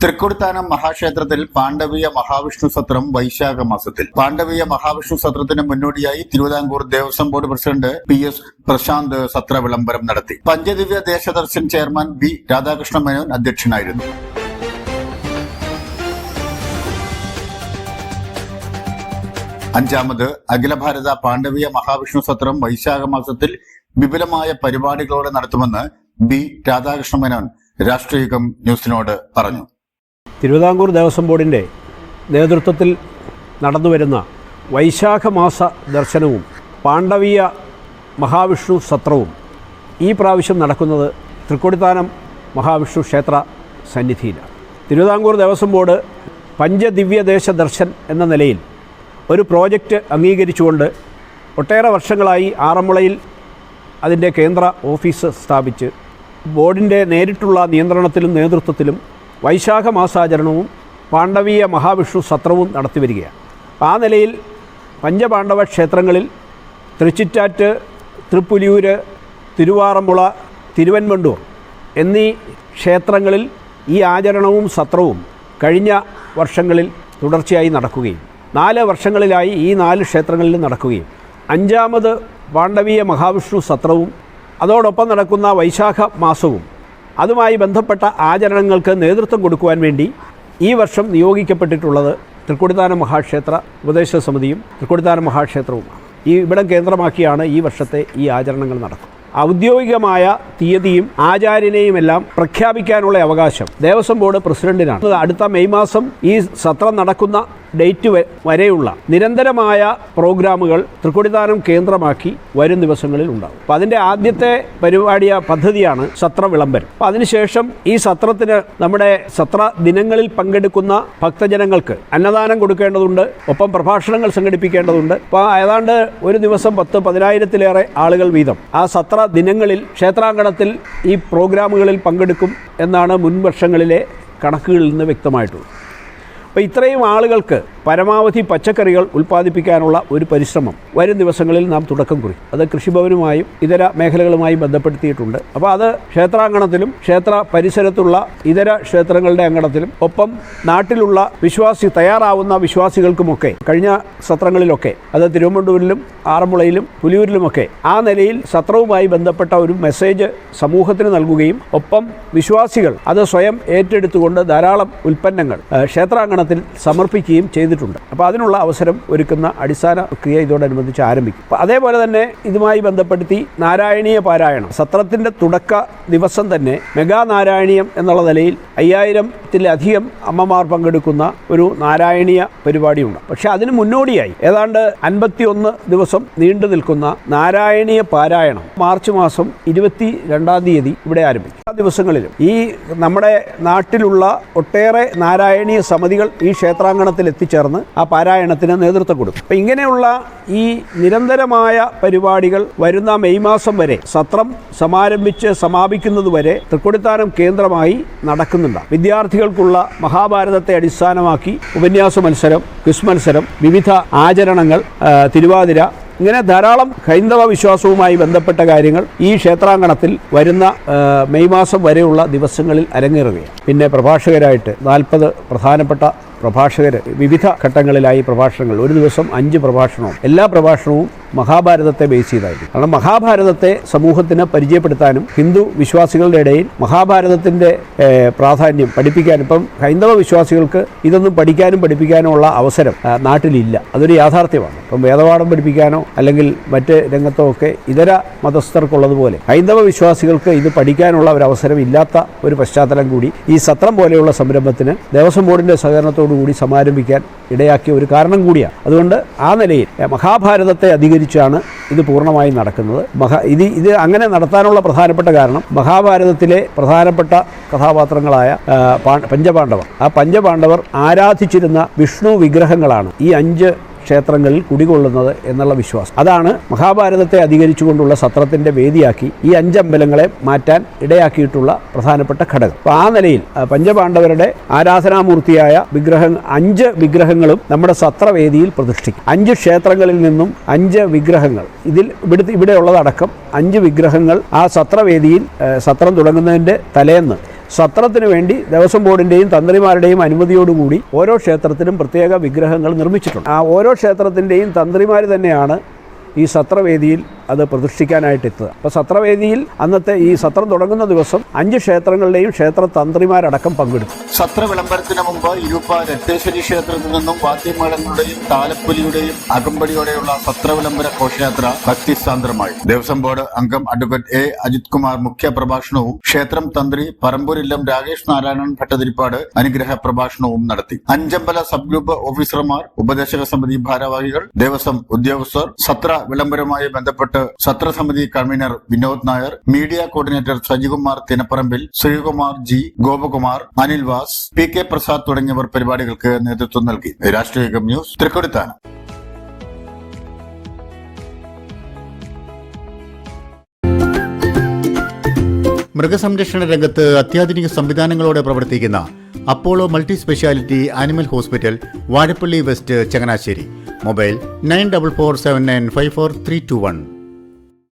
തൃക്കൊടിത്താനം മഹാക്ഷേത്രത്തിൽ പാണ്ഡവീയ മഹാവിഷ്ണു സത്രം വൈശാഖ മാസത്തിൽ. പാണ്ഡവീയ മഹാവിഷ്ണു സത്രത്തിന് മുന്നോടിയായി Thiruvithamkoor Devaswom board president PS Prasanth സത്ര വിളംബരം നടത്തി. പഞ്ചദിവ്യ ദേശദർശൻ ചെയർമാൻ B രാധാകൃഷ്ണ മേനോൻ അധ്യക്ഷനായിരുന്നു. അഞ്ചാമത് അഖില ഭാരത പാണ്ഡവീയ മഹാവിഷ്ണു സത്രം വൈശാഖ മാസത്തിൽ വിപുലമായ പരിപാടികളോടെ നടത്തുമെന്ന് B രാധാകൃഷ്ണ മേനോൻ രാഷ്ട്രീയം ന്യൂസിനോട് പറഞ്ഞു. തിരുവിതാംകൂർ ദേവസ്വം ബോർഡിൻ്റെ നേതൃത്വത്തിൽ നടന്നുവരുന്ന വൈശാഖ മാസ ദർശനവും പാണ്ഡവീയ മഹാവിഷ്ണു സത്രവും ഈ പ്രാവശ്യം നടക്കുന്നത് തൃക്കൊടിത്താനം മഹാവിഷ്ണു ക്ഷേത്ര സന്നിധിയിലാണ്. തിരുവിതാംകൂർ ദേവസ്വം ബോർഡ് പഞ്ചദിവ്യദേശ ദർശൻ എന്ന നിലയിൽ ഒരു പ്രോജക്റ്റ് അംഗീകരിച്ചുകൊണ്ട് ഒട്ടേറെ വർഷങ്ങളായി ആറന്മുളയിൽ അതിൻ്റെ കേന്ദ്ര ഓഫീസ് സ്ഥാപിച്ച് ബോർഡിൻ്റെ നേരിട്ടുള്ള നിയന്ത്രണത്തിലും നേതൃത്വത്തിലും വൈശാഖ മാസാചരണവും പാണ്ഡവീയ മഹാവിഷ്ണു സത്രവും നടത്തിവരികയാണ്. ആ നിലയിൽ പഞ്ചപാണ്ഡവ ക്ഷേത്രങ്ങളിൽ തൃച്ചിറ്റാറ്റ്, തൃപ്പുലിയൂര്, തിരുവാറന്മുള, തിരുവൻവണ്ടൂർ എന്നീ ക്ഷേത്രങ്ങളിൽ ഈ ആചരണവും സത്രവും കഴിഞ്ഞ വർഷങ്ങളിൽ തുടർച്ചയായി നടക്കുകയും 4 വർഷങ്ങളിലായി ഈ 4 ക്ഷേത്രങ്ങളിൽ നടക്കുകയും അഞ്ചാമത് പാണ്ഡവീയ മഹാവിഷ്ണു സത്രവും അതോടൊപ്പം നടക്കുന്ന വൈശാഖ മാസവും അതുമായി ബന്ധപ്പെട്ട ആചരണങ്ങൾക്ക് നേതൃത്വം കൊടുക്കുവാൻ വേണ്ടി ഈ വർഷം നിയോഗിക്കപ്പെട്ടിട്ടുള്ളത് തൃക്കൊടിത്താനം മഹാക്ഷേത്ര ഉപദേശക സമിതിയും തൃക്കൊടിത്താനം മഹാക്ഷേത്രവുമാണ്. ഈ ഇവിടം കേന്ദ്രമാക്കിയാണ് ഈ വർഷത്തെ ഈ ആചരണങ്ങൾ നടക്കുന്നത്. ഔദ്യോഗികമായ തീയതിയും ആചാര്യനെയുമെല്ലാം പ്രഖ്യാപിക്കാനുള്ള അവകാശം ദേവസ്വം ബോർഡ് പ്രസിഡന്റിനാണ്. അടുത്ത മെയ് മാസം ഈ സത്രം നടക്കുന്ന ഡേറ്റ് വരെയുള്ള നിരന്തരമായ പ്രോഗ്രാമുകൾ തൃക്കൊടിത്താനം കേന്ദ്രമാക്കി വരും ദിവസങ്ങളിൽ ഉണ്ടാകും. അപ്പോൾ അതിൻ്റെ ആദ്യത്തെ പദ്ധതിയാണ് സത്ര വിളംബരം. അപ്പോൾ അതിനുശേഷം ഈ സത്രത്തിന് നമ്മുടെ സത്ര ദിനങ്ങളിൽ പങ്കെടുക്കുന്ന ഭക്തജനങ്ങൾക്ക് അന്നദാനം കൊടുക്കേണ്ടതുണ്ട്, ഒപ്പം പ്രഭാഷണങ്ങൾ സംഘടിപ്പിക്കേണ്ടതുണ്ട്. അപ്പോൾ ഏതാണ്ട് ഒരു ദിവസം 10,000-15,000 ആളുകൾ വീതം ആ സത്ര ദിനങ്ങളിൽ ക്ഷേത്രാങ്കണത്തിൽ ഈ പ്രോഗ്രാമുകളിൽ പങ്കെടുക്കും എന്നാണ് മുൻ വർഷങ്ങളിലെ കണക്കുകളിൽ നിന്ന് വ്യക്തമായിട്ടുള്ളത്. അപ്പോൾ ഇത്രയും ആളുകൾക്ക് പരമാവധി പച്ചക്കറികൾ ഉൽപ്പാദിപ്പിക്കാനുള്ള ഒരു പരിശ്രമം വരും ദിവസങ്ങളിൽ നാം തുടക്കം കുറിക്കും. അത് കൃഷിഭവനുമായും ഇതര മേഖലകളുമായും ബന്ധപ്പെടുത്തിയിട്ടുണ്ട്. അപ്പോൾ അത് ക്ഷേത്രാങ്കണത്തിലും ക്ഷേത്ര പരിസരത്തുള്ള ഇതര ക്ഷേത്രങ്ങളുടെ അങ്കണത്തിലും ഒപ്പം നാട്ടിലുള്ള തയ്യാറാവുന്ന വിശ്വാസികൾക്കുമൊക്കെ കഴിഞ്ഞ സത്രങ്ങളിലൊക്കെ അത് തിരുവനന്തപുരത്തിലും ആറന്മുളയിലും പുലിയൂരിലുമൊക്കെ ആ നിലയിൽ സത്രവുമായി ബന്ധപ്പെട്ട ഒരു മെസ്സേജ് സമൂഹത്തിന് നൽകുകയും ഒപ്പം വിശ്വാസികൾ അത് സ്വയം ഏറ്റെടുത്തുകൊണ്ട് ധാരാളം ഉൽപ്പന്നങ്ങൾ ക്ഷേത്രാങ്കണത്തിൽ സമർപ്പിക്കുകയും ചെയ്തിട്ടുണ്ട്. അപ്പോൾ അതിനുള്ള അവസരം ഒരുക്കുന്ന അടിസ്ഥാന പ്രക്രിയ ഇതോടനുബന്ധിച്ച് ആരംഭിക്കും. അപ്പോൾ അതേപോലെ തന്നെ ഇതുമായി ബന്ധപ്പെടുത്തി നാരായണീയ പാരായണം സത്രത്തിൻ്റെ തുടക്ക ദിവസം തന്നെ മെഗാ നാരായണീയം എന്നുള്ള നിലയിൽ 5000-ത്തിലധികം അമ്മമാർ പങ്കെടുക്കുന്ന ഒരു നാരായണീയ പരിപാടിയുണ്ട്. പക്ഷേ അതിന് മുന്നോടിയായി ഏതാണ്ട് 51 ദിവസം നീണ്ടു നിൽക്കുന്ന നാരായണീയ പാരായണം മാർച്ച് മാസം 22-ാം തീയതി ഇവിടെ ആരംഭിക്കും. ആ ദിവസങ്ങളിലും ഈ നമ്മുടെ നാട്ടിലുള്ള ഒട്ടേറെ നാരായണീയ സമിതികൾ ഈ ക്ഷേത്രാങ്കണത്തിൽ എത്തിച്ചേർന്ന് ആ പാരായണത്തിന് നേതൃത്വം കൊടുക്കും. അപ്പം ഇങ്ങനെയുള്ള ഈ നിരന്തരമായ പരിപാടികൾ വരുന്ന മെയ് മാസം വരെ സത്രം സമാപിക്കുന്നതുവരെ തൃക്കൊടിത്താനം കേന്ദ്രമായി നടക്കുന്നുണ്ട്. വിദ്യാർത്ഥികൾക്കുള്ള മഹാഭാരതത്തെ അടിസ്ഥാനമാക്കി ഉപന്യാസ മത്സരം, ക്വിസ് മത്സരം, വിവിധ ആചരണങ്ങൾ, തിരുവാതിര, ഇങ്ങനെ ധാരാളം ഹൈന്ദവ വിശ്വാസവുമായി ബന്ധപ്പെട്ട കാര്യങ്ങൾ ഈ ക്ഷേത്രാങ്കണത്തിൽ വരുന്ന മെയ് മാസം വരെയുള്ള ദിവസങ്ങളിൽ അരങ്ങേറുകയാണ്. പിന്നെ പ്രഭാഷകരായിട്ട് 40 പ്രധാനപ്പെട്ട പ്രഭാഷകർ വിവിധ ഘട്ടങ്ങളിലായി പ്രഭാഷണങ്ങൾ, ഒരു ദിവസം 5 പ്രഭാഷണവും, എല്ലാ പ്രഭാഷണവും മഹാഭാരതത്തെ ബേസ് ചെയ്തായിരിക്കും. കാരണം മഹാഭാരതത്തെ സമൂഹത്തിന് പരിചയപ്പെടുത്താനും ഹിന്ദു വിശ്വാസികളുടെ ഇടയിൽ മഹാഭാരതത്തിൻ്റെ പ്രാധാന്യം പഠിപ്പിക്കാനും, ഇപ്പം ഹൈന്ദവ വിശ്വാസികൾക്ക് ഇതൊന്നും പഠിക്കാനും പഠിപ്പിക്കാനോ ഉള്ള അവസരം നാട്ടിലില്ല. അതൊരു യാഥാർത്ഥ്യമാണ്. ഇപ്പം വേദപാഠം പഠിപ്പിക്കാനോ അല്ലെങ്കിൽ മറ്റ് രംഗത്തോ ഒക്കെ ഇതര മതസ്ഥർക്കുള്ളതുപോലെ ഹൈന്ദവ വിശ്വാസികൾക്ക് ഇത് പഠിക്കാനുള്ള ഒരു അവസരം ഇല്ലാത്ത ഒരു പശ്ചാത്തലം കൂടി ഈ സത്രം പോലെയുള്ള സംരംഭത്തിന് ദേവസ്വം ബോർഡിൻ്റെ സഹകരണത്തോടുകൂടി സമാരംഭിക്കാൻ ഇടയാക്കിയ ഒരു കാരണം കൂടിയാണ്. അതുകൊണ്ട് ആ നിലയിൽ മഹാഭാരതത്തെ അധികരിച്ചാണ് ഇത് പൂർണ്ണമായും നടക്കുന്നത്. ഇത് അങ്ങനെ നടത്താനുള്ള പ്രധാനപ്പെട്ട കാരണം മഹാഭാരതത്തിലെ പ്രധാനപ്പെട്ട കഥാപാത്രങ്ങളായ പഞ്ചപാണ്ഡവർ, ആ പഞ്ചപാണ്ഡവർ ആരാധിച്ചിരുന്ന വിഷ്ണു വിഗ്രഹങ്ങളാണ് ഈ 5 ക്ഷേത്രങ്ങളിൽ കുടികൊള്ളുന്നത് എന്നുള്ള വിശ്വാസം. അതാണ് മഹാഭാരതത്തെ അധികരിച്ചുകൊണ്ടുള്ള സത്രത്തിൻ്റെ വേദിയാക്കി ഈ 5 അമ്പലങ്ങളെ മാറ്റാൻ ഇടയാക്കിയിട്ടുള്ള പ്രധാനപ്പെട്ട ഘടകം. അപ്പോൾ ആ നിലയിൽ പഞ്ചപാണ്ഡവരുടെ ആരാധനാമൂർത്തിയായ 5 വിഗ്രഹങ്ങളും നമ്മുടെ സത്രവേദിയിൽ പ്രതിഷ്ഠിക്കും. 5 ക്ഷേത്രങ്ങളിൽ നിന്നും 5 വിഗ്രഹങ്ങൾ, ഇവിടെയുള്ളതടക്കം 5 വിഗ്രഹങ്ങൾ ആ സത്രവേദിയിൽ സത്രം തുടങ്ങുന്നതിൻ്റെ തലേന്ന് സത്രത്തിന് വേണ്ടി ദേവസ്വം ബോർഡിൻ്റെയും തന്ത്രിമാരുടെയും അനുമതിയോടുകൂടി ഓരോ ക്ഷേത്രത്തിലും പ്രത്യേക വിഗ്രഹങ്ങൾ നിർമ്മിച്ചിട്ടുണ്ട്. ആ ഓരോ ക്ഷേത്രത്തിൻ്റെയും തന്ത്രിമാർ തന്നെയാണ് ഈ സത്രവേദിയിൽ അത് പ്രതിഷ്ഠിക്കാനായിട്ടെത്തുക. അപ്പോൾ സത്രവേദിയിൽ അന്നത്തെ ഈ സത്രം തുടങ്ങുന്ന ദിവസം 5 ക്ഷേത്രങ്ങളിലെയും ക്ഷേത്ര തന്ത്രിമാരടക്കം പങ്കെടുത്തു. സത്ര വിളംബരത്തിന് മുമ്പ് ഇരുപ്പ രക്തേശ്വരി ക്ഷേത്രത്തിൽ നിന്നും വാദ്യമേളങ്ങളുടെയും താലപ്പൊലിയുടെയും അകമ്പടിയോടെയുള്ള സത്ര വിളംബര ഘോഷയാത്ര ഭക്തിസാന്ദ്രമായി. ദേവസ്വം ബോർഡ് അംഗം അഡ്വക്കേറ്റ് എ അജിത് കുമാർ മുഖ്യ പ്രഭാഷണവും ക്ഷേത്രം തന്ത്രി പറമ്പൂരില്ലം രാകേഷ് നാരായണൻ ഭട്ടതിരിപ്പാട് അനുഗ്രഹ പ്രഭാഷണവും നടത്തി. അഞ്ചമ്പല സബ് ഗ്രൂപ്പ് ഓഫീസർമാർ, ഉപദേശക സമിതി ഭാരവാഹികൾ, ദേവസ്വം ഉദ്യോഗസ്ഥർ, സത്ര വിളംബരവുമായി ബന്ധപ്പെട്ട് സത്രസമിതി convener Vinod Nair, media coordinator Sajikumar Thinapparambil, Sreekumar G, Gopakumar, Anil Vas, P K Prasad തുടങ്ങിയവർ പരിപാടികൾക്ക് നേതൃത്വം നൽകി. രാഷ്ട്രീയ ന്യൂസ്, തൃക്കൊടിത്താനം. മൃഗസംരക്ഷണ രംഗത്ത് അത്യാധുനിക സംവിധാനങ്ങളോടെ പ്രവർത്തിക്കുന്ന Apollo multi speciality animal hospital, Vazhappally west, Changanassery. Mobile 9447954321.